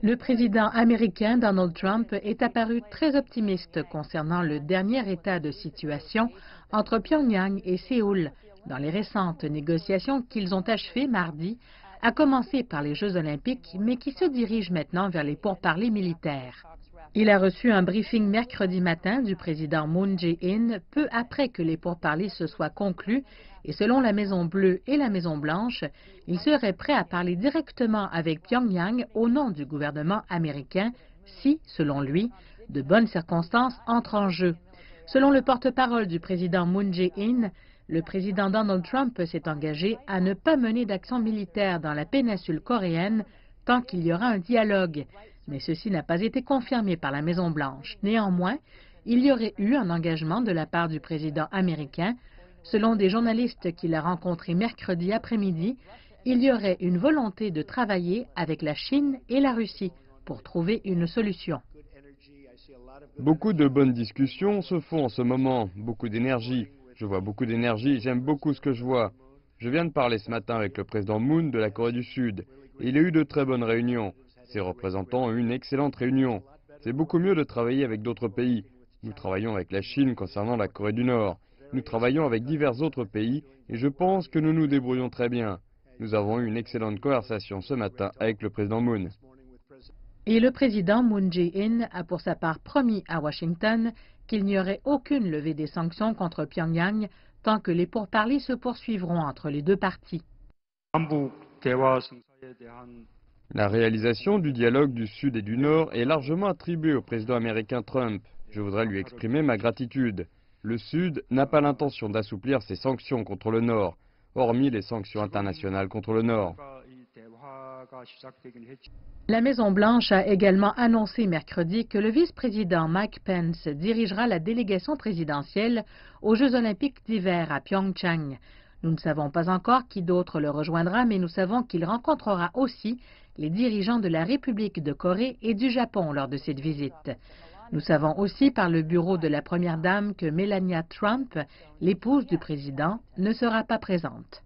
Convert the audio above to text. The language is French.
Le président américain Donald Trump est apparu très optimiste concernant le dernier état de situation entre Pyongyang et Séoul dans les récentes négociations qu'ils ont achevées mardi, à commencer par les Jeux olympiques, mais qui se dirigent maintenant vers les pourparlers militaires. Il a reçu un briefing mercredi matin du président Moon Jae-in peu après que les pourparlers se soient conclus et selon la Maison-Bleue et la Maison-Blanche, il serait prêt à parler directement avec Pyongyang au nom du gouvernement américain si, selon lui, de bonnes circonstances entrent en jeu. Selon le porte-parole du président Moon Jae-in, le président Donald Trump s'est engagé à ne pas mener d'action militaire dans la péninsule coréenne tant qu'il y aura un dialogue. Mais ceci n'a pas été confirmé par la Maison-Blanche. Néanmoins, il y aurait eu un engagement de la part du président américain. Selon des journalistes qu'il a rencontrés mercredi après-midi, il y aurait une volonté de travailler avec la Chine et la Russie pour trouver une solution. Beaucoup de bonnes discussions se font en ce moment, beaucoup d'énergie. Je vois beaucoup d'énergie, j'aime beaucoup ce que je vois. Je viens de parler ce matin avec le président Moon de la Corée du Sud. Et il a eu de très bonnes réunions. Ses représentants ont eu une excellente réunion. C'est beaucoup mieux de travailler avec d'autres pays. Nous travaillons avec la Chine concernant la Corée du Nord. Nous travaillons avec divers autres pays et je pense que nous nous débrouillons très bien. Nous avons eu une excellente conversation ce matin avec le président Moon. Et le président Moon Jae-in a pour sa part promis à Washington qu'il n'y aurait aucune levée des sanctions contre Pyongyang tant que les pourparlers se poursuivront entre les deux parties. La réalisation du dialogue du Sud et du Nord est largement attribuée au président américain Trump. Je voudrais lui exprimer ma gratitude. Le Sud n'a pas l'intention d'assouplir ses sanctions contre le Nord, hormis les sanctions internationales contre le Nord. La Maison-Blanche a également annoncé mercredi que le vice-président Mike Pence dirigera la délégation présidentielle aux Jeux olympiques d'hiver à Pyeongchang. Nous ne savons pas encore qui d'autre le rejoindra, mais nous savons qu'il rencontrera aussi les dirigeants de la République de Corée et du Japon lors de cette visite. Nous savons aussi par le bureau de la première dame que Melania Trump, l'épouse du président, ne sera pas présente.